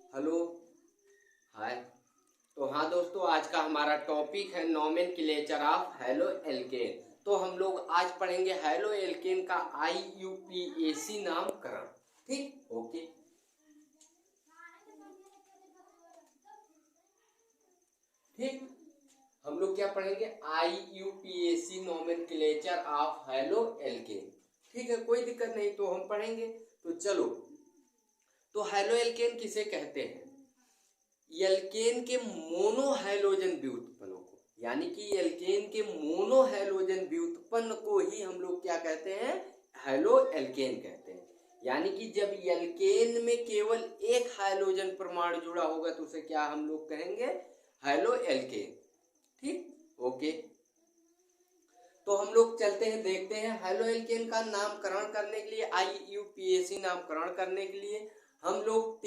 Hello, हाय। तो हाँ दोस्तों, आज का हमारा टॉपिक है नोमेनक्लेचर ऑफ हैलो एल्केन। तो हम लोग आज पढ़ेंगे हैलो एल्केन का IUPAC नामकरण। ठीक, ओके। ठीक, हम लोग क्या पढ़ेंगे? IUPAC nomenclature of haloalkane. ठीक है, कोई दिक्कत नहीं, तो हम पढ़ेंगे। तो चलो, तो हैलो एल्केन किसे कहते हैं? एल्केन के मोनो हैलोजन व्युत्पन्नों को, यानी कि एल्केन के मोनो हैलोजन व्युत्पन्न को ही हम लोग क्या कहते हैं? हैलो एल्केन कहते हैं। यानी कि जब एल्केन में केवल एक हैलोजन परमाणु जुड़ा होगा तो उसे क्या हम लोग कहेंगे? Haloalkane. ठीक, ओके। तो हम लोग चलते हैं, देखते हैं हैलो एल्केन का नामकरण करने के लिए, IUPAC नामकरण करने के लिए हम लोग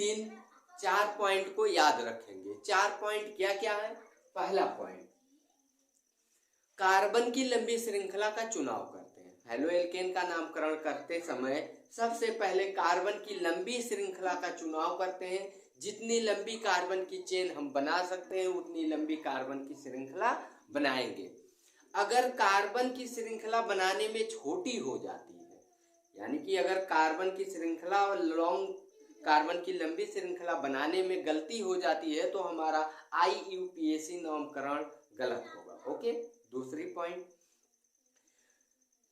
4 पॉइंट को याद रखेंगे। 4 पॉइंट क्या क्या है? पहला पॉइंट, कार्बन की लंबी श्रृंखला का चुनाव करते हैं। हैलो एल्केन का नामकरण करते समय सबसे पहले कार्बन की लंबी श्रृंखला का चुनाव करते हैं। जितनी लंबी कार्बन की चेन हम बना सकते हैं उतनी लंबी कार्बन की श्रृंखला बनाएंगे। अगर कार्बन की श्रृंखला बनाने में छोटी हो जाती है, यानी कि अगर कार्बन की श्रृंखला कार्बन की लंबी श्रृंखला बनाने में गलती हो जाती है तो हमारा IUPAC नामकरण गलत होगा। ओके। दूसरी पॉइंट,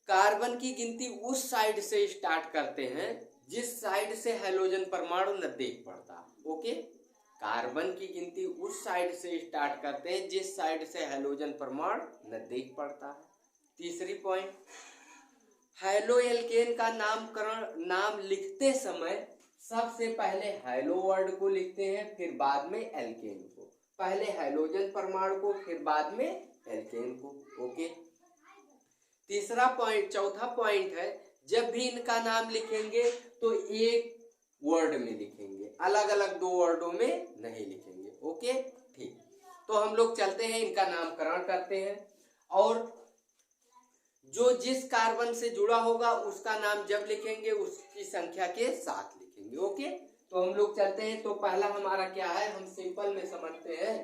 कार्बन की गिनती उस साइड से स्टार्ट करते हैं जिस साइड से हैलोजन परमाणु नजदीक पड़ता है। ओके, कार्बन की गिनती उस साइड से स्टार्ट करते हैं जिस साइड से हैलोजन परमाणु नजदीक पड़ता है। तीसरी पॉइंट, हैलो एल्केन का नाम लिखते समय सबसे पहले हैलो वर्ड को लिखते हैं, फिर बाद में एल्केन को। पहले हैलोजन परमाणु को, फिर बाद में एल्केन को। ओके। तीसरा पॉइंट, चौथा पॉइंट है, जब भी इनका नाम लिखेंगे तो एक वर्ड में लिखेंगे, अलग अलग दो वर्डों में नहीं लिखेंगे। ओके, ठीक। तो हम लोग चलते हैं, इनका नामकरण करते हैं, और जो जिस कार्बन से जुड़ा होगा उसका नाम जब लिखेंगे उसकी संख्या के साथ लिखेंगे। ओके, तो हम लोग चलते हैं। तो पहला हमारा क्या है, हम सिंपल में समझते हैं।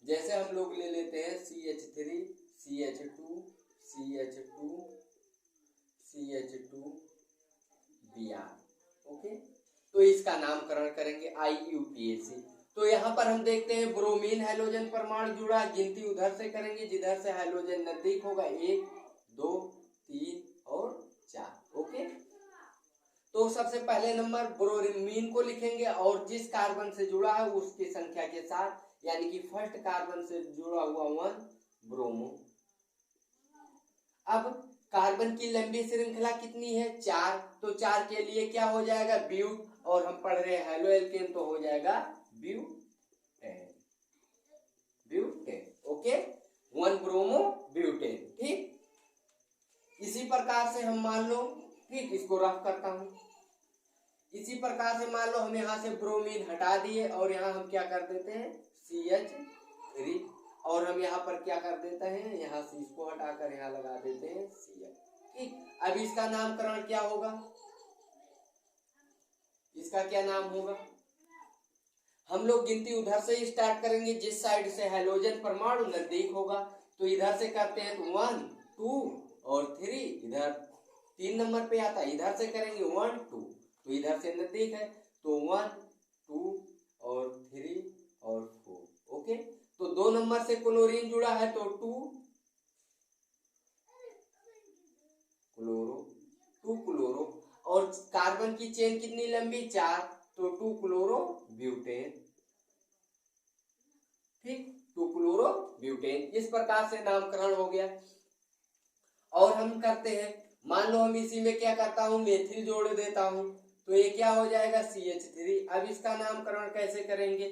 जैसे हम लोग ले लेते हैं CH3 CH2 CH2 CH2 Br। Okay, तो इसका नामकरण करेंगे IUPAC। तो यहाँ पर हम देखते हैं ब्रोमीन हैलोजन परमाणु जुड़ा, गिनती उधर से करेंगे जिधर से हैलोजन नजदीक होगा, 1 2 3 और 4। ओके, तो सबसे पहले नंबर ब्रोमीन को लिखेंगे और जिस कार्बन से जुड़ा है उसकी संख्या के साथ, यानी कि फर्स्ट कार्बन से जुड़ा हुआ 1 ब्रोमो। अब कार्बन की लंबी श्रृंखला कितनी है? 4, तो 4 के लिए क्या हो जाएगा? ब्यूट, और हम पढ़ रहे हैं हैलो एल्केन तो हो जाएगा butane. Butane. Okay, 1 bromo butane. ठीक, इसी प्रकार से हम मान लो, ठीक, इसको रफ करता हूं। इसी प्रकार से मान लो हम यहां से ब्रोमीन हटा दिए और यहां हम क्या कर देते हैं? CH3, और हम यहाँ पर क्या कर देते हैं? यहाँ से इसको हटाकर यहाँ लगा देते हैं Cl। ठीक, अब इसका नामकरण क्या होगा? इसका क्या नाम होगा? हम लोग गिनती उधर से ही स्टार्ट करेंगे जिस साइड से हैलोजन परमाणु नजदीक होगा। तो इधर से करते हैं तो 1 2 और 3, इधर 3 नंबर पे आता है, इधर से करेंगे 1 2, तो इधर से नजदीक है तो 1 2 और 3 और 4। ओके, तो 2 नंबर से क्लोरीन जुड़ा है तो 2 क्लोरो, और कार्बन की चेन कितनी लंबी? 4, तो 2 क्लोरो ब्यूटेन। ठीक, 2 क्लोरो ब्यूटेन। इस प्रकार से नामकरण हो गया। और हम करते हैं, मान लो हम इसी में क्या करता हूं, मेथिल जोड़ देता हूं, तो ये क्या हो जाएगा? CH3। अब इसका नामकरण कैसे करेंगे?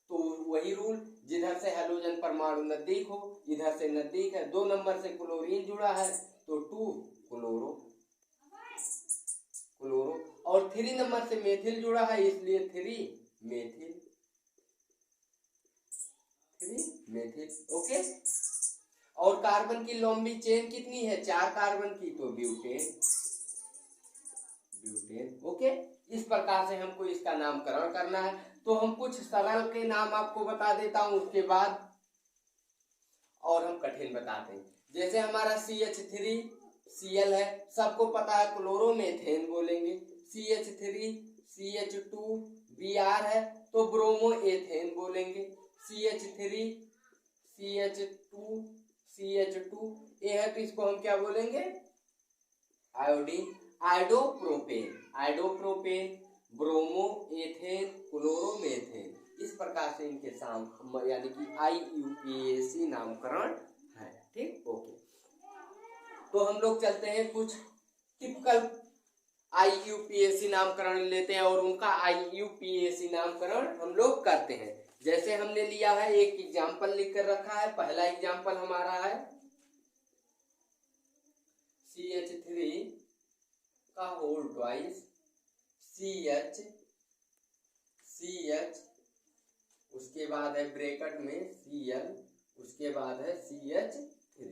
तो वही रूल, जिधर से हैलोजन परमाणु नजदीक हो, इधर से नजदीक है, 2 नंबर से क्लोरीन जुड़ा है तो 2 क्लोरो, और 3 नंबर से मेथिल जुड़ा है इसलिए 3 मेथिल, 3 मेथिल। ओके, और कार्बन की लंबी चेन कितनी है? 4 कार्बन की, तो ब्यूटेन। ओके, इस प्रकार से हमको इसका नामकरण करना है। तो हम कुछ सरल के नाम आपको बता देता हूं, उसके बाद और हम कठिन बताते हैं। जैसे हमारा CH3 Cl है, सबको पता है क्लोरोमेथेन बोलेंगे। CH3 CH2 Br है तो ब्रोमो एथेन बोलेंगे। CH3 CH2 CH2 ए है तो इसको हम क्या बोलेंगे? आयोडीन। आयोडोप्रोपेन, आयोडोप्रोपेन, ब्रोमो एथेन, क्लोरोमेथेन, इस प्रकार से इनके साम यानी कि IUPAC नामकरण है। ठीक, ओके। तो हम लोग चलते हैं कुछ टिपिकल IUPAC नामकरण लेते हैं और उनका IUPAC नामकरण हम लोग करते हैं। जैसे हमने लिया है, एक एग्जाम्पल लिख कर रखा है। पहला एग्जाम्पल हमारा है CH3 का होल ट्वाइस CH, उसके बाद है ब्रैकेट में Cl, उसके बाद है CH3।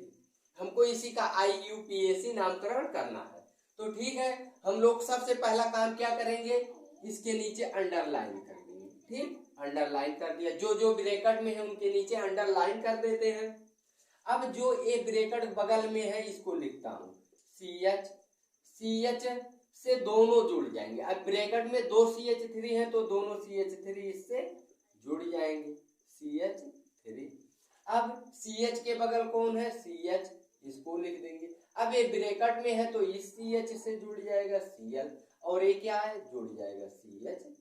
हमको इसी का IUPAC नामकरण करना है। तो ठीक है, हम लोग सबसे पहला काम क्या करेंगे, इसके नीचे अंडरलाइन कर देंगे। ठीक, अंडरलाइन कर दिया, जो जो ब्रैकेट में है उनके नीचे अंडरलाइन कर देते हैं। अब जो ए ब्रैकेट बगल में है इसको लिखता हूं CH से दोनों जुड़ जाएंगे। अब ब्रैकेट में 2 CH3 है तो दोनों CH3 इससे जुड़ जाएंगे, CH3। अब CH के बगल कौन है? CH, इसको लिख देंगे। अब ये ब्रैकेट में है तो इस CH से जुड़ जाएगा Cl, और ये क्या है? जुड़ जाएगा CH3।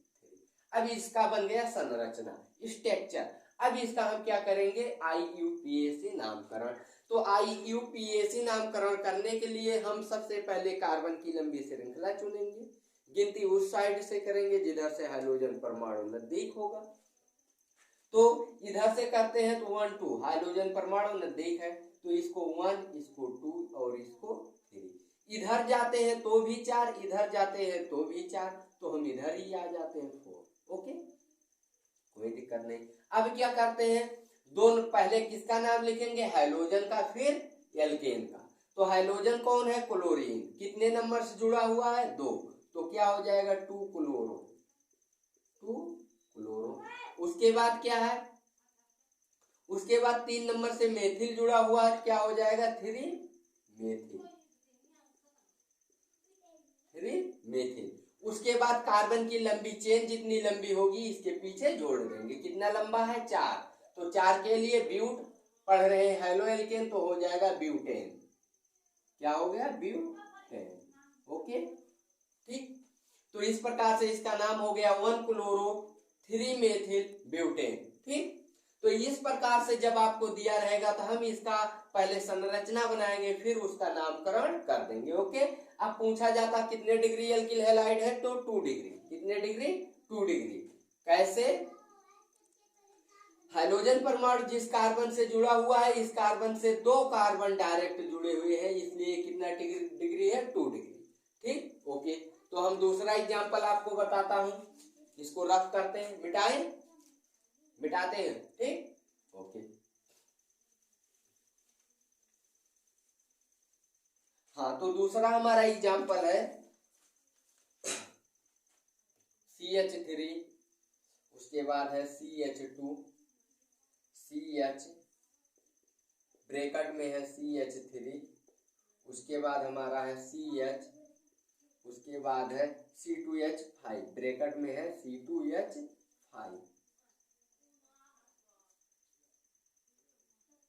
अब इसका बन गया संरचना, स्ट्रक्चर। अब इसका हम क्या करेंगे? IUPAC नामकरण। तो IUPAC नामकरण करने के लिए हम सबसे पहले कार्बन की लंबी श्रृंखला चुनेंगे। गिनती उस साइड से करेंगे जिधर से हाइड्रोजन परमाणु नजदीक होगा। तो इधर से करते हैं तो 1 2, हाइड्रोजन परमाणु नजदीक है तो इसको 1, इसको 2 और इसको 3। इधर जाते हैं तो भी 4, इधर जाते हैं तो भी 4, तो हम इधर ही आ जाते हैं 4। ओके, कोई दिक्कत नहीं। अब क्या करते हैं, दोनों पहले किसका नाम लिखेंगे? हाइड्रोजन का, फिर एल्केन का। तो हाइड्रोजन कौन है? क्लोरीन। कितने नंबर से जुड़ा हुआ है? 2, तो क्या हो जाएगा? 2 क्लोरो, 2 क्लोरो। उसके बाद क्या है? उसके बाद 3 नंबर से मेथिल जुड़ा हुआ है, क्या हो जाएगा? 3 मेथिल, 3 मेथिल। उसके बाद कार्बन की लंबी चेन जितनी लंबी होगी इसके पीछे जोड़ देंगे। कितना लंबा है? 4, तो 4 के लिए ब्यूट पढ़ रहे हैं, हेलो एल्केन, तो हो जाएगा ब्यूटेन। क्या हो गया? ब्यूटेन। ओके, ठीक। तो इस प्रकार से इसका नाम हो गया 1 क्लोरो 3 मेथिल ब्यूटेन। ठीक, तो इस प्रकार से जब आपको दिया रहेगा तो हम इसका पहले संरचना बनाएंगे, फिर उसका नामकरण कर देंगे। ओके, अब पूछा जाता कितने डिग्री एल्किल हैलाइड है, तो 2 डिग्री। कितने डिग्री? 2 डिग्री। कैसे? हाइड्रोजन परमाणु जिस कार्बन से जुड़ा हुआ है, इस कार्बन से 2 कार्बन डायरेक्ट जुड़े हुए हैं, इसलिए कितना डिग्री है? 2 डिग्री। ठीक, ओके। तो हम दूसरा एग्जांपल आपको बताता हूं, इसको रफ करते हैं, मिटाते हैं। ठीक, ओके। हाँ, तो दूसरा हमारा एग्जांपल है CH3, उसके बाद है CH2 CH, ब्रैकेट में है CH3, उसके बाद हमारा है CH, उसके बाद है C2H5, ब्रैकेट में है C2H5।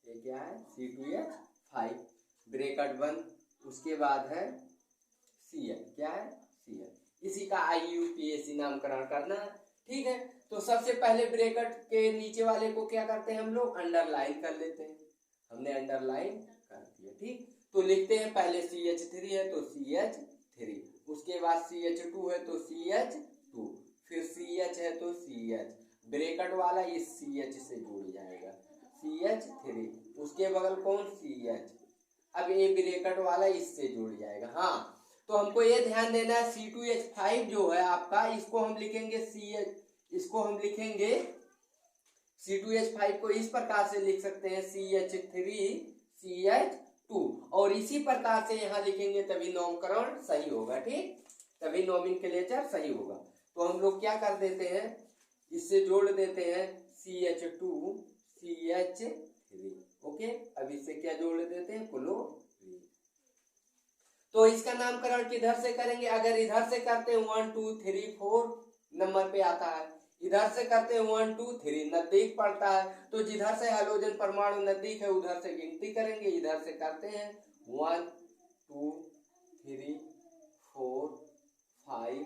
ये क्या है? C2H5, ब्रैकेट बंद। उसके बाद है Cl, क्या है? Cl। इसी का IUPAC नामकरण करना है। ठीक है, तो सबसे पहले ब्रैकेट के नीचे वाले को क्या करते हैं हम लोग? अंडरलाइन कर लेते हैं। हमने अंडरलाइन कर दिया। ठीक, तो लिखते हैं पहले CH3 है तो CH3, उसके बाद CH2 है तो CH2, फिर CH है तो CH, ब्रैकेट वाला इस CH से जुड़ जाएगा, CH3। उसके बगल कौन? CH। अब ये ब्रैकेट वाला इससे जुड़ जाएगा। हाँ, तो हमको ये ध्यान देना है C2H5 जो है आपका, इसको हम लिखेंगे CH, इसको हम लिखेंगे C2H5 को इस प्रकार से लिख सकते हैं CH3 CH2, और इसी प्रकार से यहाँ लिखेंगे तभी नामकरण सही होगा। ठीक, तभी नोमेनक्लेचर सही होगा। तो हम लोग क्या कर देते हैं, इससे जोड़ देते हैं CH2 CH3। ओके, अब इससे क्या जोड़ देते हैं, क्लोरीन। तो इसका नामकरण किधर से करेंगे, अगर इधर से करते हैं 1 2 3 4 नंबर पे आता है, इधर से करते हैं 1 2 3 नजदीक पड़ता है, तो जिधर से हाइड्रोजन परमाणु नजदीक है उधर से गिनती करेंगे। इधर से करते हैं 1 2 3 4 5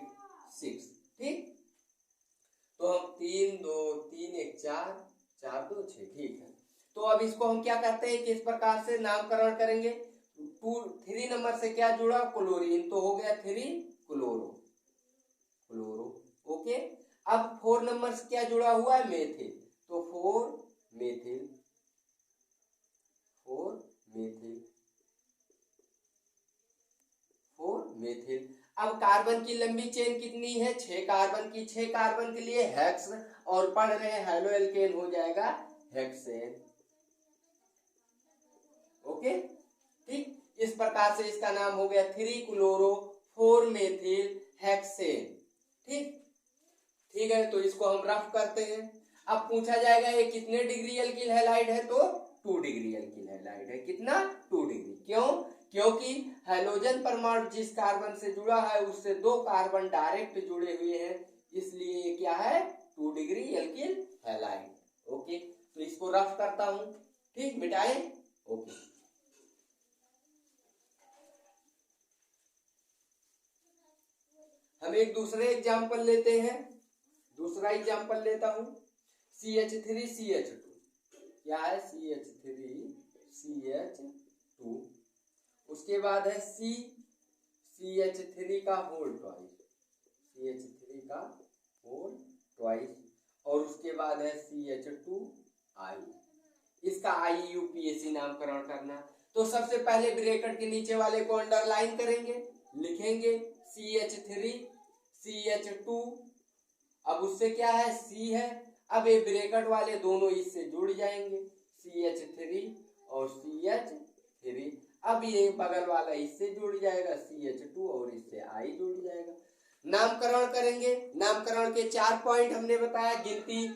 6। ठीक, तो हम 3 2 3 1 4 4 2 6। ठीक है, तो अब इसको हम क्या करते हैं, किस प्रकार से नामकरण करेंगे। 3 नंबर से क्या जुड़ा, क्लोरीन, तो हो गया 3 क्लोरो क्लोरो। ओके, अब 4 नंबर से क्या जुड़ा हुआ है, मेथिल, तो 4 मेथिल 4 मेथिल 4 मेथिल। अब कार्बन की लंबी चेन कितनी है, 6 कार्बन की। 6 कार्बन के लिए हेक्स, और पढ़ रहे हैं हेलो एल्केन, हो जाएगा हेक्सेन। ओके, ठीक, इस प्रकार से इसका नाम हो गया 3 क्लोरो 4 मेथिल हेक्सेन। ठीक, ठीक है, तो इसको हम रफ करते हैं। अब पूछा जाएगा ये कितने डिग्री एल्किल हैलाइड है, तो 2 डिग्री एल्किल हैलाइड है। कितना, 2 डिग्री। क्यों, क्योंकि हाइड्रोजन परमाणु जिस कार्बन से जुड़ा है उससे 2 कार्बन डायरेक्ट जुड़े हुए हैं, इसलिए ये क्या है, 2 डिग्री एल्किल हैलाइड। ओके, तो इसको रफ करता हूं। ठीक, मिटाएं। ओके, हम एक दूसरे एग्जाम्पल लेते हैं। दूसरा एग्जाम्पल लेता हूं, CH3 CH2। क्या है, CH3 CH2। उसके बाद है CH3 का होल ट्वाइस, CH3 का होल ट्वाइस, और उसके बाद है CH2I। इसका IUPAC नामकरण करना। तो सबसे पहले ब्रैकेट के नीचे वाले को अंडरलाइन करेंगे, लिखेंगे CH3 CH2। अब उससे क्या है, C है। अब ये ब्रैकेट वाले दोनों इससे जुड़ जाएंगे, CH3 और CH3। अब ये बगल वाला इससे जुड़ जाएगा, CH2, और इससे I जुड़ जाएगा। नामकरण करेंगे। नामकरण के 4 पॉइंट हमने बताया, गिनती।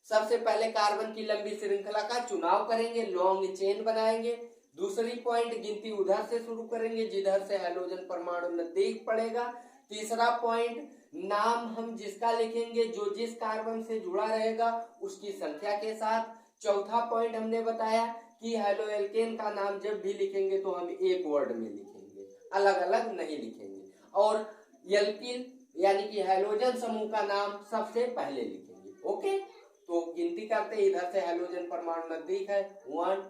सबसे पहले कार्बन की लंबी श्रृंखला का चुनाव करेंगे, लॉन्ग चेन बनाएंगे। दूसरी पॉइंट, गिनती उधर से शुरू करेंगे जिधर से हाइड्रोजन परमाणु नजदीक पड़ेगा। तीसरा पॉइंट, नाम हम जिसका लिखेंगे जो जिस कार्बन से जुड़ा रहेगा उसकी संख्या के साथ। चौथा पॉइंट हमने बताया कि हेलो एल्केन का नाम जब भी लिखेंगे तो हम एक वर्ड में लिखेंगे, अलग अलग नहीं लिखेंगे। और एल्किल यानी कि हाइड्रोजन समूह का नाम सबसे पहले लिखेंगे। ओके, तो गिनती करते हैं, इधर से हाइड्रोजन परमाणु नजदीक है, 1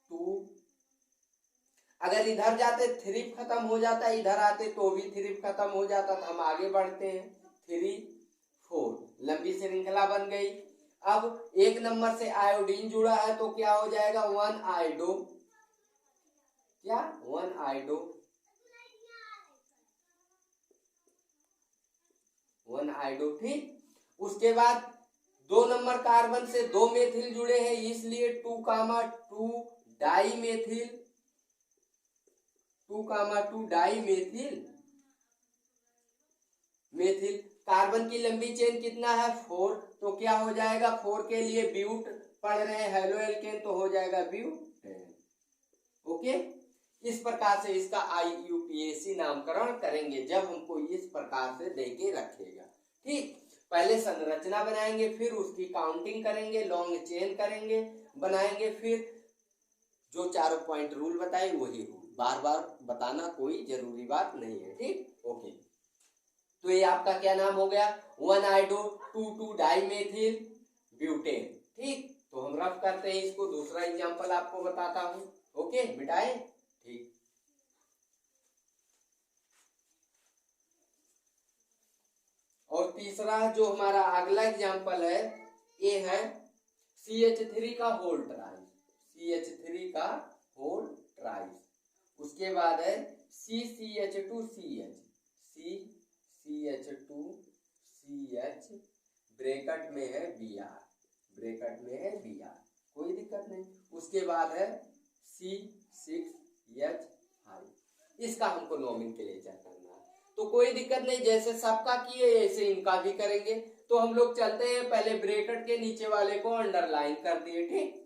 2। अगर इधर जाते 3 खत्म हो जाता, इधर आते तो भी 3 खत्म हो जाता, तो हम आगे बढ़ते हैं, 3 4, लंबी श्रृंखला बन गई। अब 1 नंबर से आयोडीन जुड़ा है तो क्या हो जाएगा, 1 आयोडो। क्या, 1 आयोडो 1 आयोडो। ठीक, उसके बाद 2 नंबर कार्बन से 2 मेथिल जुड़े हैं, इसलिए 2,2 di methyl, 2,2 di methyl methyl. Carbon की लंबी चेन कितना है, 4, तो क्या हो जाएगा, 4 के लिए ब्यूट पढ़ रहे हैं हेलो एल्केन, तो हो जाएगा ब्यूटेन। ओके, इस प्रकार से इसका IUPAC नामकरण करेंगे जब हमको इस प्रकार से देके रखेगा। ठीक, पहले संरचना बनाएंगे, फिर उसकी काउंटिंग करेंगे, लॉन्ग चेन करेंगे, बनाएंगे, फिर जो 4 पॉइंट रूल बताए वही रूल बार बार बताना कोई जरूरी बात नहीं है। ठीक, ओके, तो ये आपका क्या नाम हो गया, 1 आयोडो 2 डाई मेथिल ब्यूटेन। ठीक, तो हम रफ करते हैं इसको, दूसरा एग्जांपल आपको बताता हूं। ओके, मिटाए। ठीक, और तीसरा जो हमारा अगला एग्जांपल है, ये है CH3 का होल ट्राइस, CH3 का होल ट्राइस। उसके बाद है CCH2CH, CCH2CH, ब्रैकेट में है Br, ब्रैकेट में है Br, कोई दिक्कत नहीं। उसके बाद है C6H5, इसका हमको नोमेनक्लेचर करना है। तो कोई दिक्कत नहीं, जैसे सबका किए ऐसे इनका भी करेंगे। तो हम लोग चलते हैं, पहले ब्रैकेट के नीचे वाले को अंडरलाइन कर दिए, ठीक।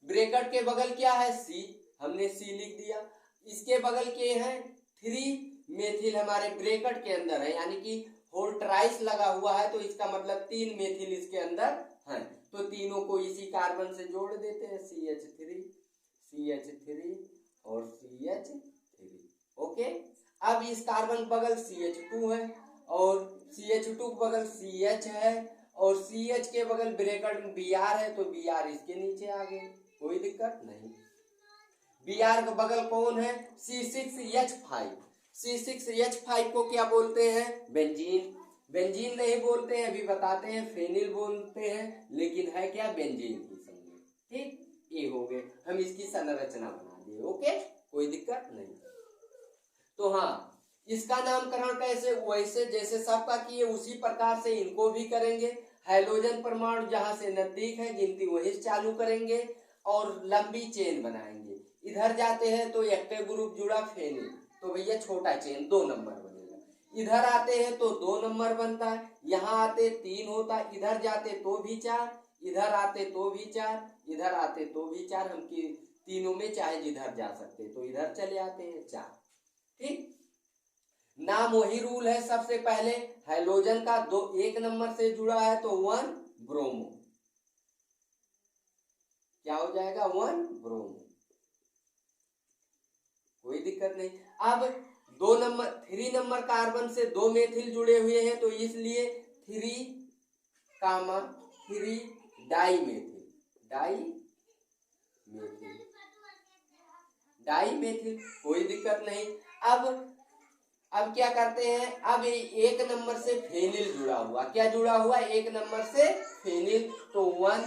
ब्रैकेट के बगल क्या है, सी, हमने सी लिख दिया। इसके बगल के हैं 3 मेथिल, हमारे ब्रैकेट के अंदर है, यानी कि होल ट्राइस लगा हुआ है, तो इसका मतलब 3 मेथिल इसके अंदर है। तो तीनों को इसी कार्बन से जोड़ देते हैं, CH3 CH3 और CH3। ओके, अब इस कार्बन बगल CH2 है और CH2 के बगल CH है और CH के बगल ब्रैकेट में Br है, तो Br इसके नीचे आ गए, कोई दिक्कत नहीं। Br के बगल कौन है, C6H5। C6H5 को क्या बोलते हैं, बेंजीन। बेंजीन नहीं बोलते हैं, अभी बताते हैं, फेनिल बोलते हैं, लेकिन है क्या, बेंजीन की समझे, ठीक। ये हो गए, हम इसकी संरचना बना दिए। ओके, कोई दिक्कत नहीं। तो हाँ, इसका नामकरण कैसे, वैसे जैसे सबका किए उसी प्रकार से इनको भी करेंगे। हाइड्रोजन परमाणु जहां से नजदीक है गिनती वहीं से चालू करेंगे और लंबी चेन बनाएंगे। इधर जाते हैं तो एक्टिव ग्रुप जुड़ा फेनिल, तो भैया छोटा चेन 2 नंबर बनेगा। इधर आते हैं तो 2 नंबर बनता है, यहाँ आते 3 होता है, इधर जाते तो भी 4, इधर आते तो भी 4, इधर आते तो भी 4। हम तीनों में चाहे जिधर जा सकते, तो इधर चले आते हैं 4, ठीक। नाम वही रूल है, सबसे पहले हाइड्रोजन का 1 नंबर से जुड़ा है तो 1 ब्रोमो, क्या हो जाएगा, 1 ब्रोमो, कोई दिक्कत नहीं। अब 3 नंबर कार्बन से 2 मेथिल जुड़े हुए हैं, तो इसलिए 3 डाई मेथिल, कोई दिक्कत नहीं। अब क्या करते हैं, अब 1 नंबर से फेनिल जुड़ा हुआ, क्या जुड़ा हुआ, 1 नंबर से फेनिल, तो 1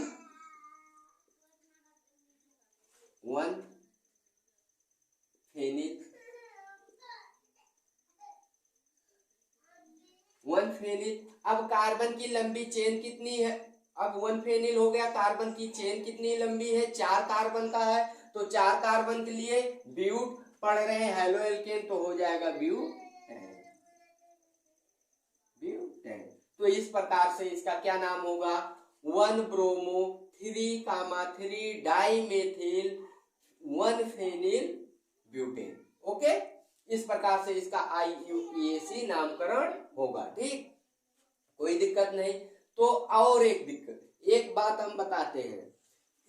फेनिल। अब कार्बन की लंबी चेन कितनी है, अब 1 फेनिल हो गया, कार्बन की चेन कितनी लंबी है, 4 कार्बन का है, तो 4 कार्बन के लिए ब्यूट पढ़ रहे हैं, हेलो एल्केन, तो हो जाएगा ब्यूटेन। तो इस प्रकार से इसका क्या नाम होगा, 1 bromo 3, di methyl 1 phenyl butane. Okay, इस प्रकार से इसका IUPAC नामकरण होगा, ठीक, कोई दिक्कत नहीं। तो और एक बात हम बताते हैं,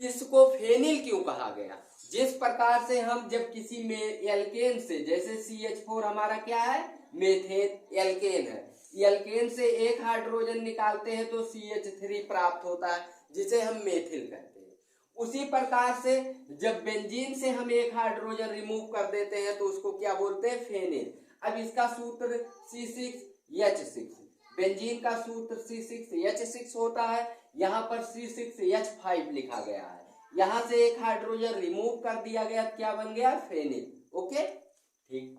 इसको फेनिल क्यों कहा गया। जिस प्रकार से हम जब किसी में एल्केन से, जैसे CH4 हमारा क्या है, मेथेन एल्केन है, एल्केन से एक हाइड्रोजन निकालते हैं तो CH3 प्राप्त होता है, जिसे हम मेथिल कहते हैं। उसी प्रकार से जब बेंजीन से हम एक हाइड्रोजन रिमूव कर देते हैं तो उसको क्या बोलते हैं, फेनिल। अब इसका सूत्र C6H6, बेंजीन का सूत्र C6H6 होता है, यहाँ पर C6H5 लिखा गया है, यहाँ से एक हाइड्रोजन रिमूव कर दिया गया, क्या बन गया, फेनिल। ओके, ठीक,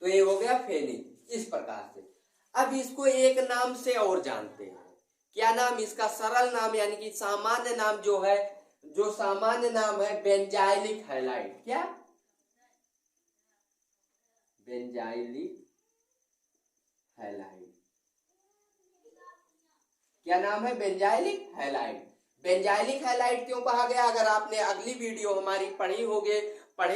तो ये हो गया फेनिल, इस प्रकार से। अब इसको एक नाम से और जानते हैं, क्या नाम, इसका सरल नाम यानी कि सामान्य नाम जो सामान्य नाम है बेंजाइलिक हैलाइड। क्या, बेंजाइलिक हैलाइड, क्या नाम है, बेंजाइलिक हैलाइड। बेंजाइलिक हैलाइड क्यों कहा गया, अगर आपने अगली वीडियो हमारी पढ़े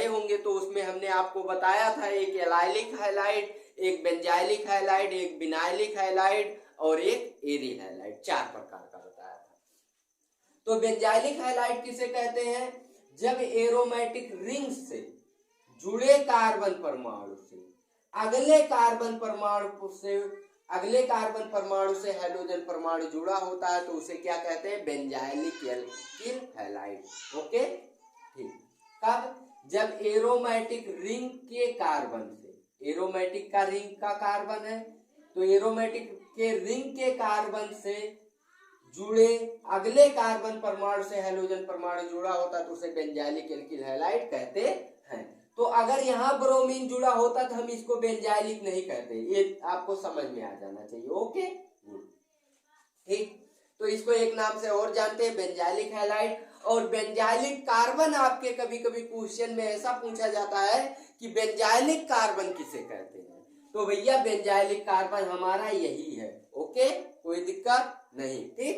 होंगे तो उसमें हमने आपको बताया था, एक एलाइलिक हैलाइड, एक बेंजाइलिक हैलाइड, एक बिनाइलिक हैलाइड और एक एरी हैलाइड, 4 प्रकार का बताया था। तो बेंजाइलिक हैलाइड किसे कहते हैं, जब एरोमेटिक रिंग से जुड़े कार्बन परमाणु से अगले कार्बन परमाणु से हाइड्रोजन परमाणु जुड़ा होता है, तो उसे क्या कहते हैं, बेंजाइलिक एल्किल हैलाइड। ओके, ठीक। कब, जब एरोमेटिक रिंग के कार्बन से, एरोमेटिक का रिंग का कार्बन है, तो एरोमेटिक के रिंग के कार्बन से जुड़े अगले कार्बन परमाणु से हाइड्रोजन परमाणु जुड़ा होता है, तो उसे बेंजाइलिक एल्किल हैलाइड कहते हैं। तो अगर यहाँ ब्रोमीन जुड़ा होता तो हम इसको बेंजाइलिक नहीं कहते, ये आपको समझ में आ जाना चाहिए। ओके, ठीक, तो इसको एक नाम से और जानते हैं, बेंजाइलिक हैलाइड। और बेंजाइलिक कार्बन आपके कभी कभी क्वेश्चन में ऐसा पूछा जाता है कि बेंजाइलिक कार्बन किसे कहते हैं, तो भैया बेंजाइलिक कार्बन हमारा यही है। ओके, कोई दिक्कत नहीं, ठीक।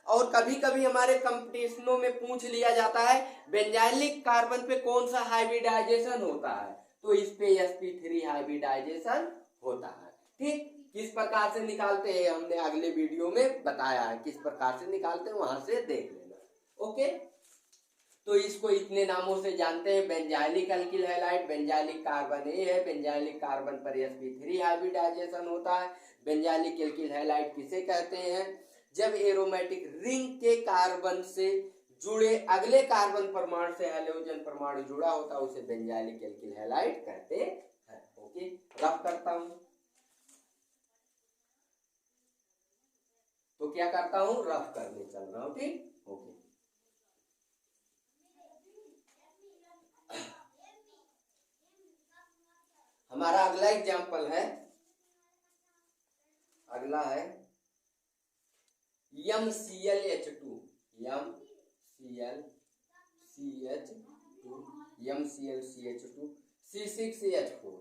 और कभी कभी हमारे कंपटीशनों में पूछ लिया जाता है बेंजाइलिक कार्बन पे कौन सा हाइब्रिडाइजेशन होता है, तो इस पे sp3 हाइब्रिडाइजेशन होता है, ठीक। किस प्रकार से निकालते हैं हमने अगले वीडियो में बताया है, किस प्रकार से निकालते हैं, वहां से देख लेना। ओके, तो इसको इतने नामों से जानते हैं, benzylic alkyl halide, benzylic carbon ए है, बेंजाइलिक कार्बन पर sp3 हाइब्रिडाइजेशन होता है। बेंजाइलिक अल्किल हैलाइड किसे कहते हैं? जब एरोमेटिक रिंग के कार्बन से जुड़े अगले कार्बन परमाणु से हैलोजन परमाणु जुड़ा होता है, उसे बेंजाइलिक अल्किल हैलाइड कहते हैं। ओके, रफ करता हूं, तो क्या करता हूं, रफ करने चल रहा हूं, ठीक। ओके, हमारा अगला एग्जाम्पल है, अगला है MClH2, MClCH2, C6H4,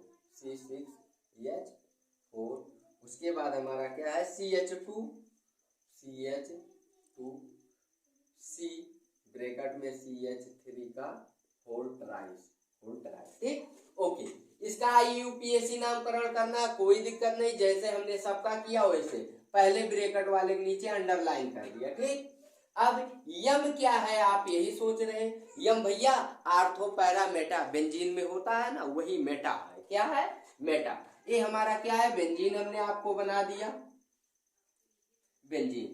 उसके बाद हमारा क्या है CH2, C ब्रैकेट में CH3 का होल ट्राइस, ठीक। ओके, इसका IUPAC नामकरण करना कोई दिक्कत नहीं, जैसे हमने सबका किया वैसे पहले ब्रैकेट वाले के नीचे अंडरलाइन कर दिया, ठीक। अब यम क्या है आप यही सोच रहे हैं, यम भैया आर्थो पैरा मेटा बेंजीन में होता है ना, वही मेटा है। क्या है? मेटा। ये हमारा क्या है? बेंजीन हमने आपको बना दिया, बेंजीन,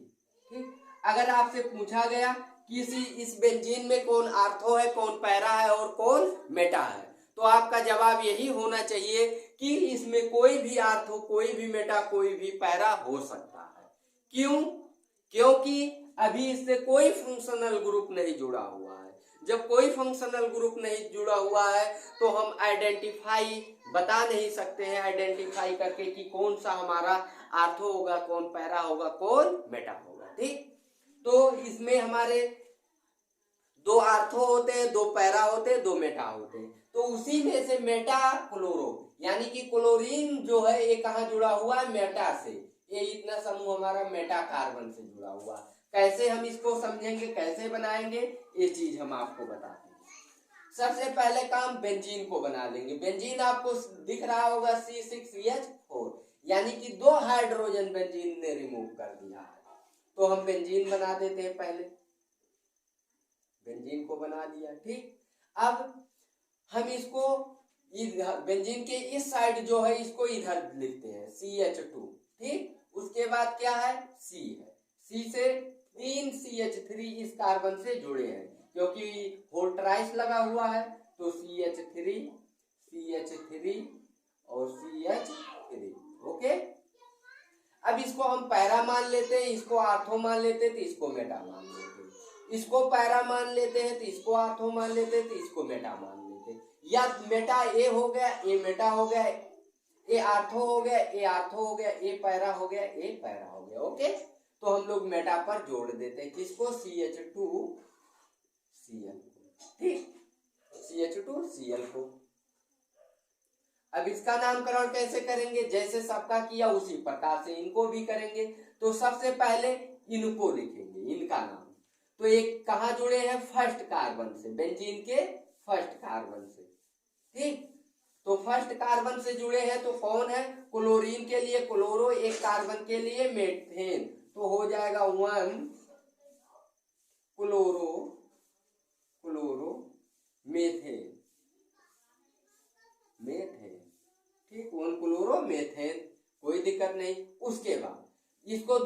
ठीक। अगर आपसे पूछा गया किसी इस बेंजीन में कौन आर्थो है, कौन पैरा है और कौन मेटा है, तो आपका जवाब यही होना चाहिए कि इसमें कोई भी आर्थो, कोई भी मेटा, कोई भी पैरा हो सकता है। क्यों? क्योंकि अभी इससे कोई फंक्शनल ग्रुप नहीं जुड़ा हुआ है। जब कोई फंक्शनल ग्रुप नहीं जुड़ा हुआ है तो हम आइडेंटिफाई बता नहीं सकते हैं, आइडेंटिफाई करके कि कौन सा हमारा आर्थो होगा, कौन पैरा होगा, कौन मेटा होगा, ठीक। तो इसमें हमारे दो आर्थो होते हैं, दो पैरा होते हैं, दो मेटा होते हैं। तो उसी में से मेटा क्लोरो यानी कि क्लोरीन जो है ये कहाँ जुड़ा हुआ है? मेटा से। ये इतना समूह हमारा मेटा कार्बन से जुड़ा हुआ। कैसे हम इसको समझेंगे, कैसे बनाएंगे, ये चीज हम आपको बताते हैं। सबसे पहले काम बेंजीन को बना लेंगे। बेंजीन आपको दिख रहा होगा C6H4, यानी कि दो हाइड्रोजन बेंजीन ने रिमूव कर दिया है। तो हम बेंजीन बना देते हैं, पहले बेंजीन को बना दिया, ठीक। अब हम इसको बेंजीन के इस साइड जो है इसको इधर लिखते हैं CH2, ठीक। उसके बाद क्या है? C है, C से 3 CH3 इस कार्बन से जुड़े हैं क्योंकि होल ट्राइस लगा हुआ है, तो CH3 और CH3। ओके, अब इसको हम पैरा मान लेते हैं, इसको आर्थो मान लेते हैं, तो इसको मेटा मान लेते हैं। इसको पैरा मान लेते हैं तो इसको आर्थो मान लेते हैं, तो इसको मेटा मान लेते हैं। या मेटा ए हो गया, ए मेटा हो गया, ए आर्थो हो गया, ए आर्थो हो गया, ए पैरा हो गया, ए पैरा हो गया। ओके, तो हम लोग मेटा पर जोड़ देते हैं किसको? CH2 Cl, ठीक, CH2 Cl को। अब इसका नामकरण कैसे करेंगे? जैसे सबका किया उसी प्रकार से इनको भी करेंगे। तो सबसे पहले इनको लिखेंगे, इनका नाम। तो एक कहाँ जुड़े हैं? फर्स्ट कार्बन से, बेंजीन के फर्स्ट कार्बन से, ठीक। तो फर्स्ट कार्बन से जुड़े हैं तो कौन है? क्लोरीन के लिए क्लोरो, एक कार्बन के लिए मेथेन, तो हो जाएगा 1 क्लोरो मेथेन, ठीक, 1 क्लोरो मेथेन, कोई दिक्कत नहीं। उसके बाद इसको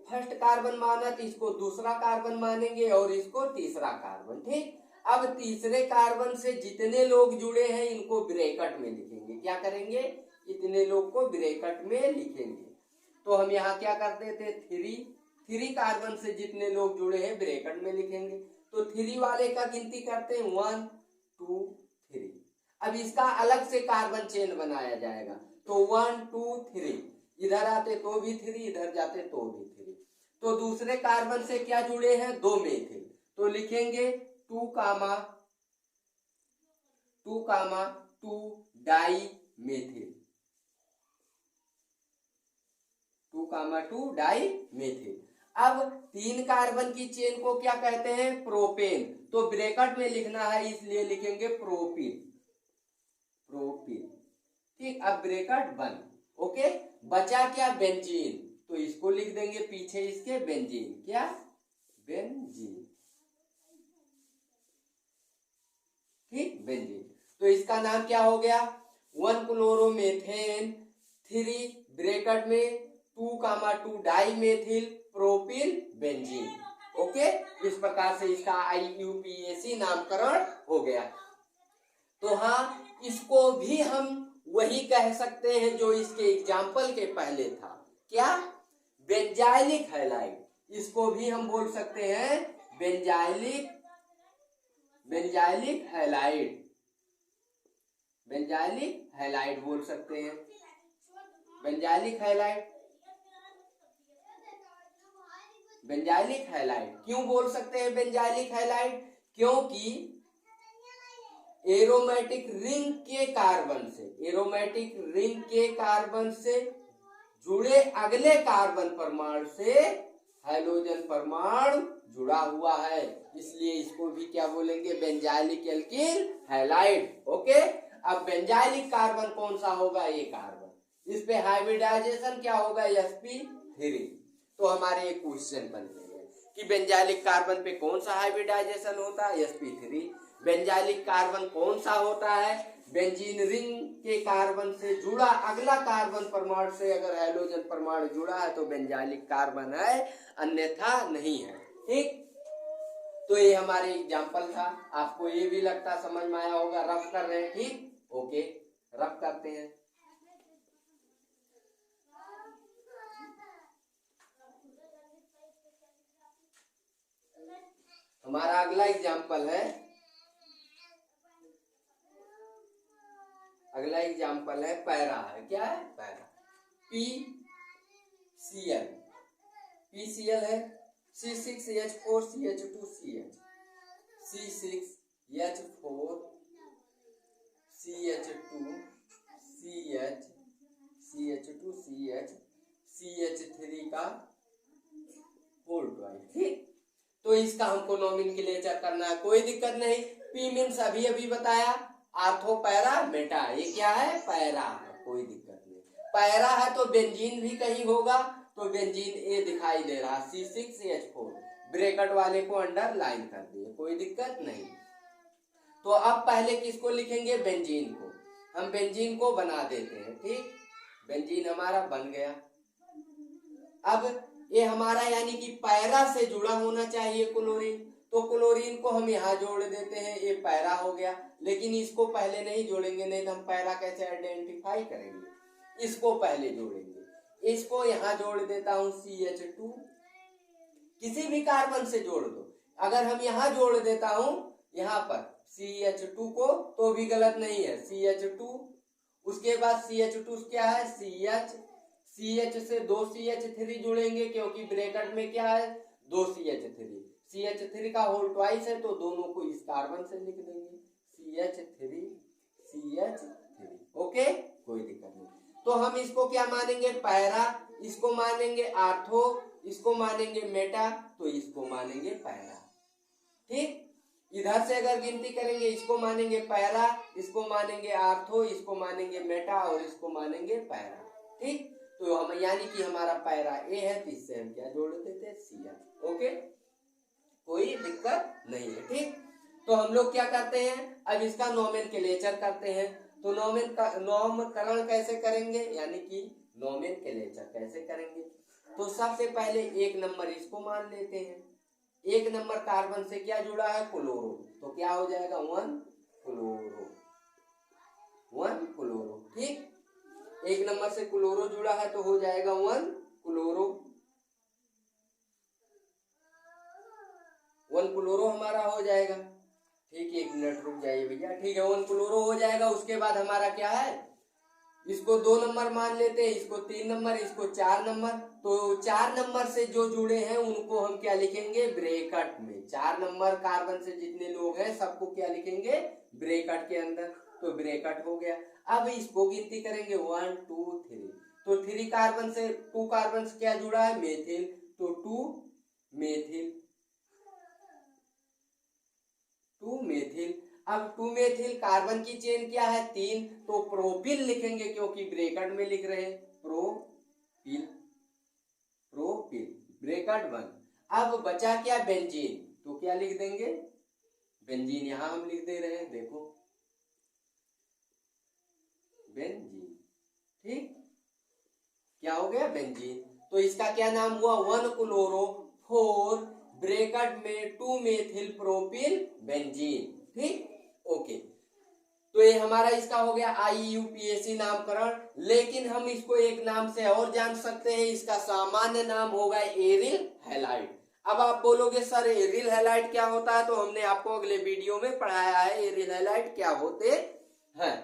फर्स्ट कार्बन माना तो इसको दूसरा कार्बन मानेंगे और इसको तीसरा कार्बन, ठीक। अब तीसरे कार्बन से जितने लोग जुड़े हैं इनको ब्रैकेट में लिखेंगे। क्या करेंगे? इतने लोग को ब्रैकेट में लिखेंगे। तो हम यहाँ क्या करते थे? 3 कार्बन से जितने लोग जुड़े हैं ब्रैकेट में लिखेंगे। तो 3 वाले का गिनती करते हैं 1 2 3। अब इसका अलग से कार्बन चेन बनाया जाएगा, तो 1 2 3, इधर आते तो भी 3, इधर जाते तो भी 3। तो दूसरे कार्बन से क्या जुड़े हैं? 2 मेथिल, तो लिखेंगे 2 2 डाई मेथिल, 2,2 डाई मेथिल। अब 3 कार्बन की चेन को क्या कहते हैं? प्रोपेन। तो ब्रैकेट में लिखना है इसलिए लिखेंगे प्रोपिन, प्रोपिन। ठीक, अब ब्रैकेट बंद। ओके, बचा क्या? बेंजीन। तो इसको लिख देंगे पीछे इसके बेंजीन। क्या? बेंजीन। ठीक, बेंजीन। तो इसका नाम क्या हो गया? 1 क्लोरोमेथेन 3 ब्रैकेट में 2,2 di methyl propyl benzene. Okay, इस प्रकार से इसका IUPAC नामकरण हो गया। तो हाँ, इसको भी हम वही कह सकते हैं जो इसके एग्जाम्पल के पहले था। क्या? Benzylic halide. इसको भी हम बोल सकते हैं बेंजाइलिक हैलाइड, बेंजाइलिक हैलाइड बोल सकते हैं। बेंजाइलिक हैलाइड, बेंजाइलिक हैलाइड क्यों बोल सकते हैं बेंजाइलिक हैलाइड? क्योंकि एरोमेटिक रिंग के कार्बन से, एरोमेटिक रिंग के कार्बन से जुड़े अगले कार्बन परमाणु से हाइड्रोजन परमाणु जुड़ा हुआ है, इसलिए इसको भी क्या बोलेंगे? Benzylic alkyl halide. ओके, अब बेंजाइलिक कार्बन कौन सा होगा? ये कार्बन। इस पे हाइब्रिडाइजेशन क्या होगा? sp3। तो हमारे एक क्वेश्चन बन गए कि बेंजाइलिक कार्बन पे कौन सा हाइब्रिडाइजेशन होता है? sp3। बेंजाइलिक कार्बन कौन सा होता है? बेंजीन रिंग के कार्बन से जुड़ा अगला कार्बन परमाणु से अगर हाइड्रोजन परमाणु जुड़ा है तो बेंजाइलिक कार्बन है, अन्यथा नहीं है। ठीक, तो ये हमारे एग्जाम्पल था। आपको ये भी लगता समझ में आया होगा। रफ कर रहे हैं? ठीक, ओके, रफ करते हैं। हमारा अगला एग्जाम्पल है, अगला एग्जाम्पल है पैरा है। क्या है? पैरा। PCl, PCl है C6H4CH2CH, C6H4CH2CH, CH2CH, CH3 का होल ट्वाइस। ठीक, तो इसका हमको नोमेनक्लेचर करना है, कोई दिक्कत नहीं। P मीन्स अभी अभी बताया, आर्थो पैरा मेटा। ये क्या है? पैरा है, कोई दिक्कत नहीं। पैरा है तो बेंजीन भी कहीं होगा, तो बेंजीन ए दिखाई दे रहा, C6H4। ब्रैकेट वाले को अंडरलाइन कर दिए, कोई दिक्कत नहीं। तो अब पहले किसको लिखेंगे? बेंजीन को। हम बेंजीन को बना देते हैं। ठीक, बेंजीन हमारा बन गया। अब ये हमारा यानी कि पैरा से जुड़ा होना चाहिए क्लोरीन, तो क्लोरीन को हम यहाँ जोड़ देते हैं, ये पैरा हो गया। लेकिन इसको पहले नहीं जोड़ेंगे, नहीं तो हम पैरा कैसे आइडेंटिफाई करेंगे? इसको पहले जोड़ेंगे। इसको यहाँ जोड़ देता हूँ CH2, किसी भी कार्बन से जोड़ दो। अगर हम यहाँ जोड़ देता हूँ यहाँ पर CH2 को, तो भी गलत नहीं है। CH2, उसके बाद CH2 क्या है? CH से 2 CH3 जुड़ेंगे, क्योंकि ब्रैकेट में क्या है? 2 CH3। CH3 का होल ट्वाइस है, तो दोनों को इस कार्बन से लिख देंगे CH3, CH3। ओके, कोई दिक्कत नहीं। तो हम इसको क्या मानेंगे? पैरा। इसको मानेंगे आर्थो, इसको मानेंगे मेटा, तो इसको मानेंगे पैरा। ठीक, इधर से अगर गिनती करेंगे, इसको मानेंगे पैरा, इसको मानेंगे आर्थो, इसको मानेंगे मेटा और इसको मानेंगे पैरा। ठीक, तो हम यानी कि हमारा पैरा ए है, तो इससे हम क्या जोड़ देते हैं? CH। ओके, कोई दिक्कत नहीं है। ठीक, तो हम लोग क्या करते हैं? अब इसका नोमेनक्लेचर करते हैं। तो नामकरण कैसे करेंगे, यानी कि नोमेनक्लेचर कैसे करेंगे? तो सबसे पहले 1 नंबर इसको मान लेते हैं। 1 नंबर कार्बन से क्या जुड़ा है? क्लोरो। तो क्या हो जाएगा? 1 क्लोरो, 1 क्लोरो। ठीक, 1 नंबर से क्लोरो जुड़ा है तो हो जाएगा 1 क्लोरो, 1 क्लोरो हमारा हो जाएगा। ठीक है, 1 मिनट रुक जाइए भैया। ठीक है, 1 क्लोरो हो जाएगा। उसके बाद हमारा क्या है? इसको 2 नंबर मान लेते हैं, इसको 3 नंबर, इसको 4 नंबर। तो 4 नंबर से जो जुड़े हैं उनको हम क्या लिखेंगे? ब्रैकेट में। 4 नंबर कार्बन से जितने लोग हैं सबको क्या लिखेंगे? ब्रैकेट के अंदर। तो ब्रैकेट हो गया। अब इसको गिनती करेंगे 1 2 3, तो 3 कार्बन से 2 कार्बन से क्या जुड़ा है, मेथिल, तो 2 मेथिल, 2 मेथिल। अब 2 मेथिल कार्बन की चेन क्या है 3, तो प्रोपिल लिखेंगे क्योंकि ब्रैकेट में लिख रहे हैं, प्रोपिल, प्रोपिल ब्रैकेट 1। अब बचा क्या बेंजीन, तो क्या लिख देंगे, बेंजीन यहां हम लिख दे रहे हैं, देखो बेंजीन, ठीक, क्या हो गया बेंजीन। तो इसका क्या नाम हुआ 1 क्लोरो 4 ब्रैकेट में 2 मेथिल प्रोपिल बेंजीन, ठीक, ओके। तो ये हमारा इसका हो गया IUPAC नामकरण। लेकिन हम इसको एक नाम से और जान सकते हैं, इसका सामान्य नाम होगा एरिल हैलाइड। अब आप बोलोगे सर एरिल हैलाइड क्या होता है, तो हमने आपको अगले वीडियो में पढ़ाया है एरिल हैलाइड क्या होते हैं।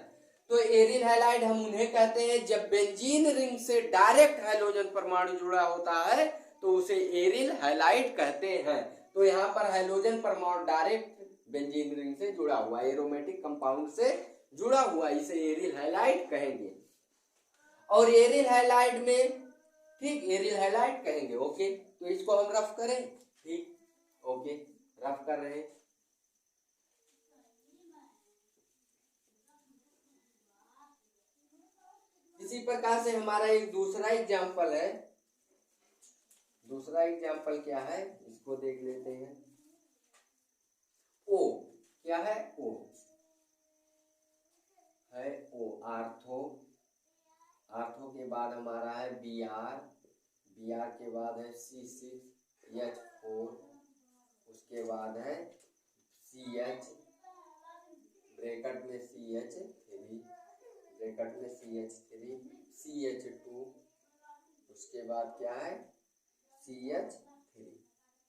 तो एरिल हैलाइड हम उन्हें कहते हैं जब बेंजीन रिंग से डायरेक्ट हैलोजन परमाणु जुड़ा होता है तो उसे एरिल हैलाइड कहते हैं। तो यहाँ पर हैलोजन परमाणु डायरेक्ट बेंजीन रिंग से जुड़ा हुआ, एरोमेटिक कंपाउंड से जुड़ा हुआ, इसे एरिल हैलाइड कहेंगे। और एरिल हैलाइड में, ठीक, एरिल हैलाइड कहेंगे, ओके। तो इसको हम रफ करें, ठीक, ओके, रफ कर रहे हैं। इसी प्रकार से हमारा एक दूसरा एग्जाम्पल है। दूसरा एग्जाम्पल क्या है, इसको देख लेते हैं। ओ क्या है, ओ है, ओ आर्थो, आर्थो के बाद हमारा है Br, Br के बाद है C6H4, उसके बाद है CH, ब्रैकेट में CH3, ब्रैकेट में CH3, CH2, उसके बाद क्या है CH3,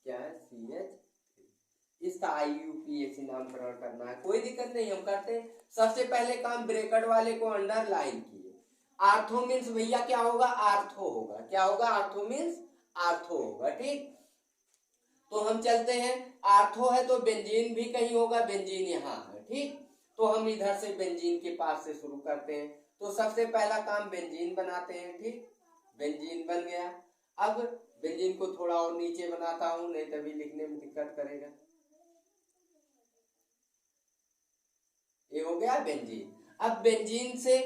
क्या है CH3। इसका IUPAC नामकरण करना है, कोई दिक्कत नहीं, हम करते हैं। सबसे पहले काम ब्रैकेट वाले को अंडरलाइन किए। आर्थो मीन्स भैया क्या होगा, आर्थो होगा, क्या होगा, आर्थो मीन्स आर्थो होगा, ठीक। तो हम चलते हैं, आर्थो है तो बेंजीन भी कहीं होगा, बेंजीन यहाँ है, ठीक। तो हम इधर से बेंजीन के पास से शुरू करते हैं। तो सबसे पहला काम बेंजीन बनाते हैं, ठीक, बेंजीन बन गया। अब बेंजीन को थोड़ा और नीचे बनाता हूं, नहीं तभी लिखने में दिक्कत करेगा। ये हो गया बेंजीन। अब बेंजीन से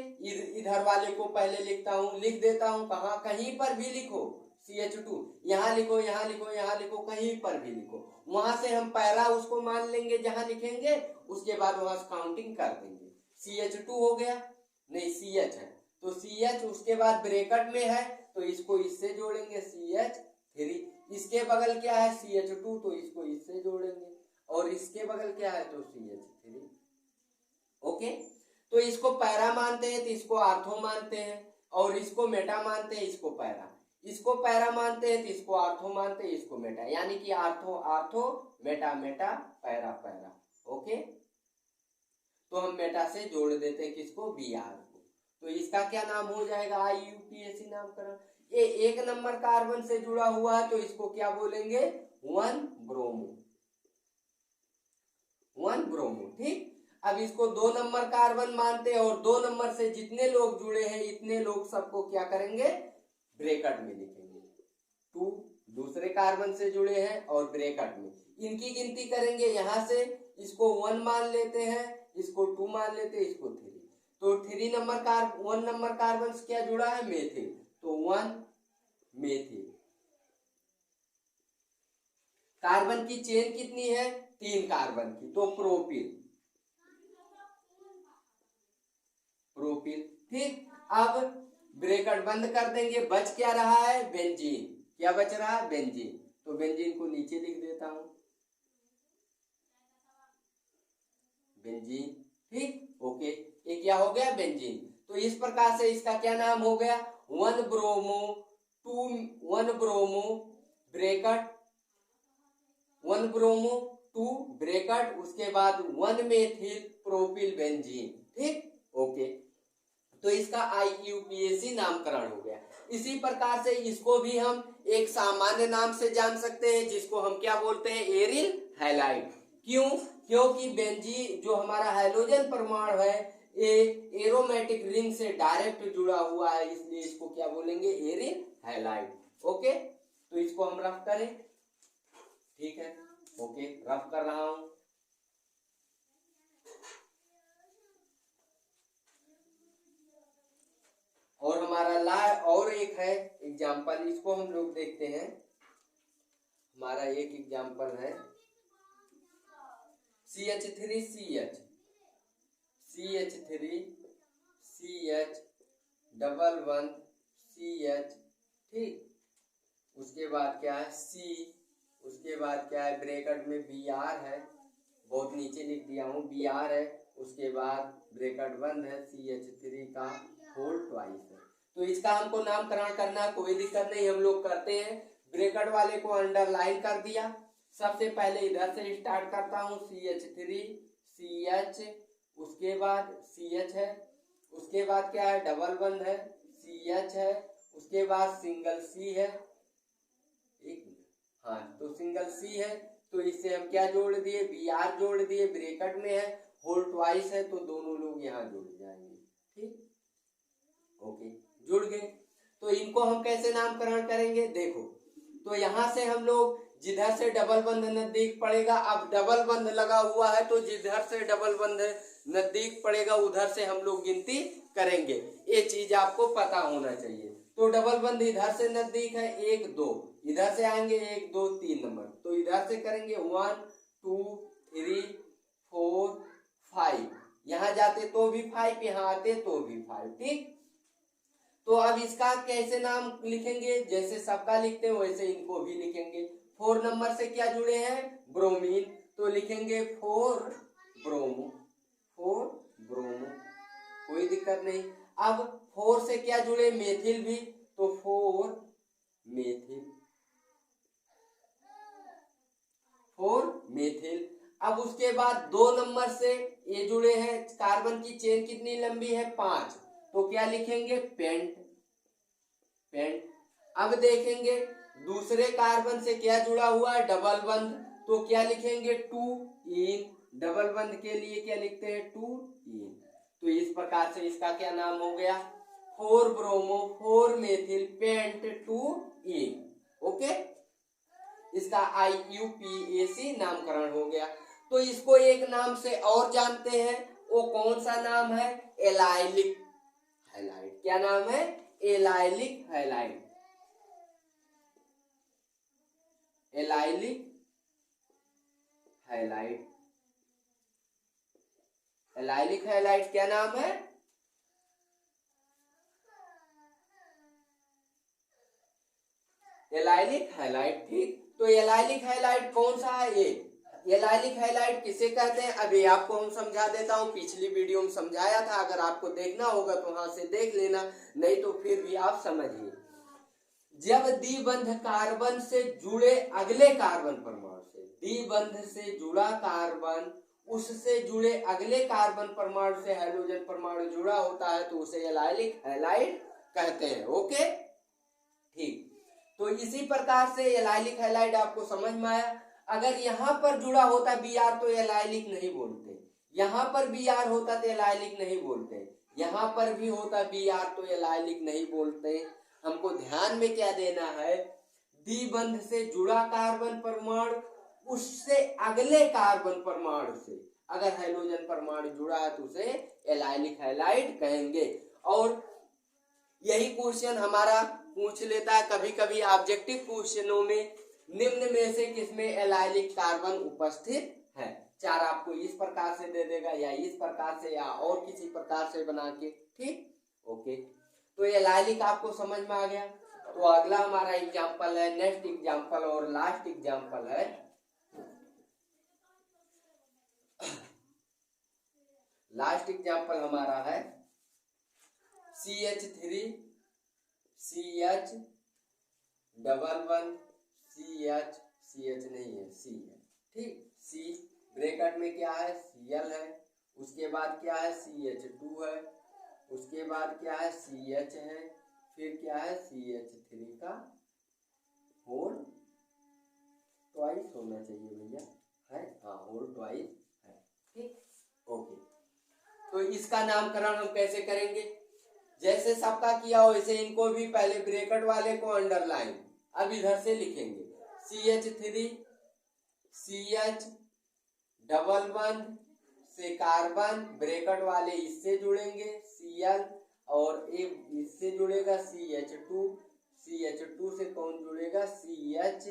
इधर वाले को पहले लिखता हूं, लिख देता हूं, कहां, कहीं पर भी लिखो, CH2 यहाँ लिखो, यहाँ लिखो, यहाँ लिखो, कहीं पर भी लिखो। वहां से हम पहला उसको मान लेंगे जहां लिखेंगे, उसके बाद वहां से काउंटिंग कर देंगे। CH2 हो गया, नहीं CH है तो CH, उसके बाद ब्रैकेट में है तो इसको इससे जोड़ेंगे CH3, इसके बगल क्या है CH2 तो इसको इससे जोड़ेंगे, और इसके बगल क्या है तो CH3, ओके। तो इसको पैरा मानते हैं तो इसको आर्थो मानते हैं, और इसको मेटा मानते हैं, इसको पैरा, इसको पैरा मानते हैं तो इसको आर्थो मानते हैं, इसको मेटा, यानी कि ortho ortho, Meta Meta, para para, okay. तो हम मेटा से जोड़ देते हैं किसको, Br को। तो इसका क्या नाम हो जाएगा, IUPAC नामकरण। ये 1 नंबर कार्बन से जुड़ा हुआ है तो इसको क्या बोलेंगे, 1 ब्रोमो, 1 ब्रोमो, ठीक। अब इसको 2 नंबर कार्बन मानते हैं, और 2 नंबर से जितने लोग जुड़े हैं इतने लोग सबको क्या करेंगे, ब्रैकेट में लिखेंगे। 2 दूसरे कार्बन से जुड़े हैं और ब्रैकेट में, इनकी गिनती करेंगे, यहां से इसको 1 मान लेते हैं, इसको 2 मान लेते हैं, इसको 3। तो 1 नंबर कार्बन से क्या जुड़ा है, मेथिल, तो 1 मेथिल। कार्बन की चेन कितनी है, 3 कार्बन की, तो प्रोपिल, प्रोपिल, ठीक। अब ब्रैकेट बंद कर देंगे, बच क्या रहा है, बेंजीन, क्या बच रहा है, बेंजीन। तो बेंजीन को नीचे लिख देता हूं, बेंजीन, ठीक, ओके। ये क्या हो गया, बेंजीन। तो इस प्रकार से इसका क्या नाम हो गया, 1 bromo 2, 1 bromo bracket, 1 bromo 2 bracket, उसके बाद 1 मेथिल प्रोपिल बेंजीन, ठीक, ओके। तो इसका IUPAC नामकरण हो गया। इसी प्रकार से इसको भी हम एक सामान्य नाम से जान सकते हैं, जिसको हम क्या बोलते हैं, एरिल हैलाइड। क्यों, क्योंकि बेंजीन जो हमारा हैलोजन परमाणु है एरोमेटिक रिंग से डायरेक्ट जुड़ा हुआ है, इसलिए इसको क्या बोलेंगे, एरिन हैलाइड। ओके, तो इसको हम रफ करें, ठीक है, ओके, रफ कर रहा हूं। और हमारा और एक है एग्जाम्पल, इसको हम लोग देखते हैं। हमारा एक एग्जाम्पल है CH3CH, CH3 CH double one CH, ठीक, उसके बाद क्या है C, उसके बाद क्या है ब्रैकेट में Br है, बहुत नीचे लिख दिया हूँ, Br है, उसके बाद ब्रैकेट बंद है, CH3 का होल ट्वाइस है। तो इसका हमको नामकरण करना, कोई दिक्कत नहीं, हम लोग करते हैं। ब्रैकेट वाले को अंडरलाइन कर दिया। सबसे पहले इधर से स्टार्ट करता हूँ, CH3 CH, उसके बाद CH है, उसके बाद क्या है डबल बंद है, CH है, उसके बाद सिंगल C है, एक हाँ, तो सिंगल C है, तो इससे हम क्या जोड़ दिए, Br जोड़ दिए, ब्रैकेट में है, होल ट्वाइस है, तो दोनों लोग यहाँ जुड़ जाएंगे, ठीक, ओके, जुड़ गए। तो इनको हम कैसे नामकरण करेंगे, देखो, तो यहाँ से हम लोग जिधर से डबल बंद नजदीक पड़ेगा, अब डबल बंद लगा हुआ है तो जिधर से डबल बंद नजदीक पड़ेगा उधर से हम लोग गिनती करेंगे, ये चीज आपको पता होना चाहिए। तो डबल बंद इधर से नजदीक है, 1 2, इधर से आएंगे 1 2 3 नंबर, तो इधर से करेंगे 1 2 3 4 5, यहाँ जाते तो भी 5, यहाँ आते तो भी 5, ठीक। तो अब इसका कैसे नाम लिखेंगे, जैसे सबका लिखते हैं वैसे इनको भी लिखेंगे। 4 नंबर से क्या जुड़े हैं, ब्रोमीन, तो लिखेंगे 4 ब्रोमो, 4 ब्रोमो, कोई दिक्कत नहीं। अब 4 से क्या जुड़े, मेथिल भी, तो 4 मेथिल, 4 मेथिल। अब उसके बाद 2 नंबर से ये जुड़े हैं, कार्बन की चेन कितनी लंबी है, 5, तो क्या लिखेंगे, पेंट, पेंट। अब देखेंगे दूसरे कार्बन से क्या जुड़ा हुआ है, डबल बंद, तो क्या लिखेंगे, 2 इन, डबल बंद के लिए क्या लिखते हैं, 2 इन। तो इस प्रकार से इसका क्या नाम हो गया, 4 ब्रोमो 4 मेथिल पेंट 2 इन, ओके, इसका IUPAC नामकरण हो गया। तो इसको एक नाम से और जानते हैं, वो कौन सा नाम है, एलाइलिक हैलाइड। क्या नाम है, allylic halide, allylic halide, allylic halide क्या नाम है, एलाइलिक हैलाइड, ठीक। तो एलाइलिक हैलाइड कौन सा है, ये एलाइलिक हैलाइड किसे कहते हैं, अभी आपको हम समझा देता हूँ, पिछली वीडियो में समझाया था, अगर आपको देखना होगा तो वहां से देख लेना, नहीं तो फिर भी आप समझिए। जब द्विबंध कार्बन से जुड़े अगले कार्बन परमाणु से, द्विबंध से जुड़ा कार्बन उससे जुड़े अगले कार्बन परमाणु से हाइड्रोजन परमाणु जुड़ा होता है, तो उसे एलाइलिक हैलाइड कहते हैं, ओके, ठीक। तो इसी प्रकार से एलाइलिक हैलाइड आपको समझ में आया। अगर यहाँ पर जुड़ा होता Br तो एलाइलिक नहीं बोलते, यहाँ पर Br होता तो एलाइलिक नहीं बोलते, यहाँ पर भी होता Br तो एलाइलिक नहीं बोलते। हमको ध्यान में क्या देना है, द्विबंध से जुड़ा कार्बन परमाणु उससे अगले कार्बन परमाणु से अगर हाइड्रोजन परमाणु जुड़ा है तो उसे एलाइलिक हैलाइड कहेंगे। और यही क्वेश्चन हमारा पूछ लेता है कभी कभी ऑब्जेक्टिव क्वेश्चनों में, निम्न में से किसमें एलाइलिक कार्बन उपस्थित है, 4 आपको इस प्रकार से दे देगा या इस प्रकार से या और किसी प्रकार से बना के, ठीक, ओके। तो एलाइलिक आपको समझ में आ गया। तो अगला हमारा एग्जाम्पल है, नेक्स्ट एग्जाम्पल और लास्ट एग्जाम्पल है, लास्ट एग्जाम्पल हमारा है CH3 CH double one CH, CH नहीं है C है, ठीक, C ब्रैकेट में क्या है Cl है, उसके बाद क्या है CH2 है, उसके बाद क्या है CH है, फिर क्या है CH3 का होल ट्वाइस होना चाहिए भैया, है हाँ, होल ट्वाइस है, ठीक, ओके। तो तो इसका नामकरण हम कैसे करेंगे, जैसे सबका किया हो वैसे इनको भी पहले ब्रैकेट वाले को अंडरलाइन, अब इधर से लिखेंगे CH3 CH डबल बंद से कार्बन, ब्रैकेट वाले इससे जुड़ेंगे Cl, और एक इससे जुड़ेगा CH2, CH2 से कौन जुड़ेगा CH,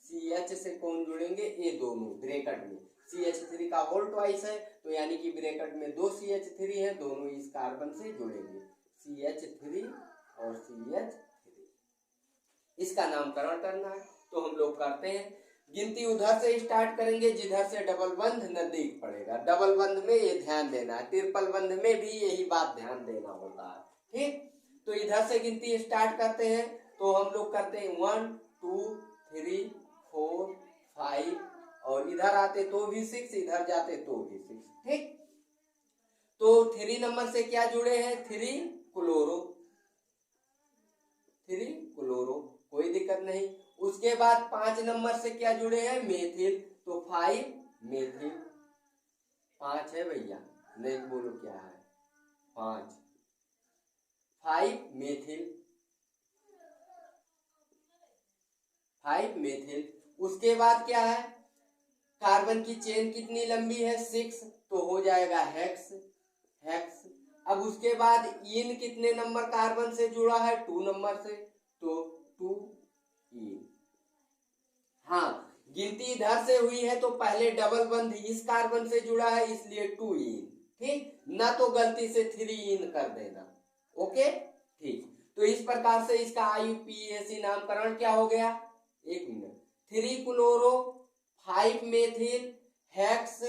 CH से कौन जुड़ेंगे ये दोनों ब्रैकेट में, CH3 का होल ट्वाइस है तो यानी कि ब्रैकेट में 2 CH3 है, दोनों इस कार्बन से जुड़ेंगे CH3 और CH3। इसका नामकरण करना है तो हम लोग करते हैं। गिनती उधर से स्टार्ट करेंगे जिधर से डबल बंध नजदीक पड़ेगा। डबल बंध में ये ध्यान देना है, ट्रिपल बंध में भी यही बात ध्यान देना होता है। ठीक, तो इधर से गिनती स्टार्ट करते हैं तो हम लोग करते हैं 1 2 3 4 5, और इधर आते तो भी 6, इधर जाते तो भी 6। ठीक, तो 3 नंबर से क्या जुड़े हैं 3 क्लोरो, 3 क्लोरो, कोई दिक्कत नहीं। उसके बाद 5 नंबर से क्या जुड़े हैं मेथिल, तो 5 मेथिल, 5 है भैया, नहीं बोलो क्या है 5 मेथिल, 5 मेथिल। उसके बाद क्या है, कार्बन की चेन कितनी लंबी है 6, तो हो जाएगा हेक्स, हेक्स। अब उसके बाद इन कितने नंबर कार्बन से जुड़ा है 2 नंबर से, तो 2 इन। हाँ, गिनती इधर से हुई है तो पहले डबल बंध इस कार्बन से जुड़ा है इसलिए 2 इन। ठीक, ना तो गलती से 3 इन कर देना। ओके, ठीक, तो इस प्रकार से इसका IUPAC नामकरण क्या हो गया, 1 मिनट, 3 क्लोरो 5 मेथिल हेक्स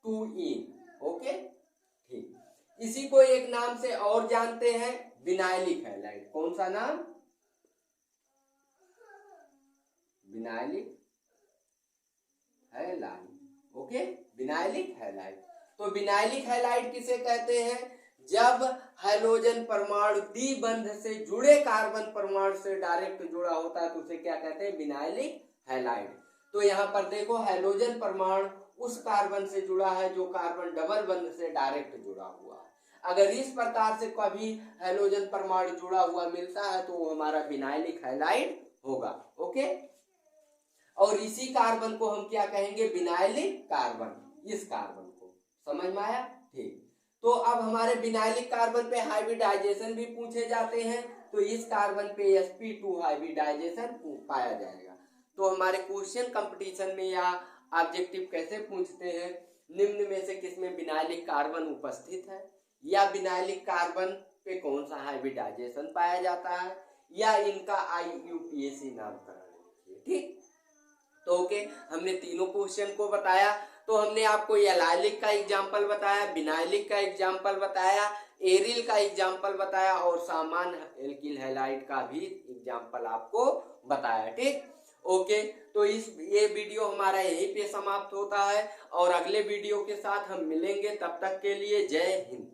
2 इन। ओके, ठीक, इसी को एक नाम से और जानते हैं विनाइलिक हैलाइड। कौन सा नाम, vinylic halide. Okay, vinylic halide. तो विनाइलिक हैलाइड किसे कहते हैं, जब हाइड्रोजन परमाणु द्विबंध से जुड़े कार्बन परमाणु से डायरेक्ट जुड़ा होता है तो उसे क्या कहते हैं, विनाइलिक हैलाइड। तो यहाँ पर देखो हाइड्रोजन परमाणु उस कार्बन से जुड़ा है जो कार्बन डबल बंध से डायरेक्ट जुड़ा हुआ है। अगर इस प्रकार से कभी हाइड्रोजन परमाणु जुड़ा हुआ मिलता है तो वो हमारा विनाइलिक हैलाइड होगा। ओके, और इसी कार्बन को हम क्या कहेंगे, विनाइलिक कार्बन। इस कार्बन को समझ में आया। ठीक, तो अब हमारे विनाइलिक कार्बन पे हाइब्रिडाइजेशन भी पूछे जाते हैं तो इस कार्बन पे sp2 हाइब्रिडाइजेशन पाया जाएगा। तो हमारे क्वेश्चन कंपटीशन में या ऑब्जेक्टिव कैसे पूछते हैं, निम्न में से किसमें विनाइलिक कार्बन उपस्थित है, या विनाइलिक कार्बन पे कौन सा हाइब्रिडाइजेशन पाया जाता है, या इनका IUPAC नामकरण। ठीक, तो ओके, हमने तीनों क्वेश्चन को बताया। तो हमने आपको एलाइलिक का एग्जाम्पल बताया, विनाइलिक का एग्जाम्पल बताया, एरिल का एग्जाम्पल बताया और सामान्य एल्किल हैलाइड का भी एग्जाम्पल आपको बताया। ठीक, ओके, तो ये वीडियो हमारा यहीं पे समाप्त होता है और अगले वीडियो के साथ हम मिलेंगे। तब तक के लिए जय हिंद।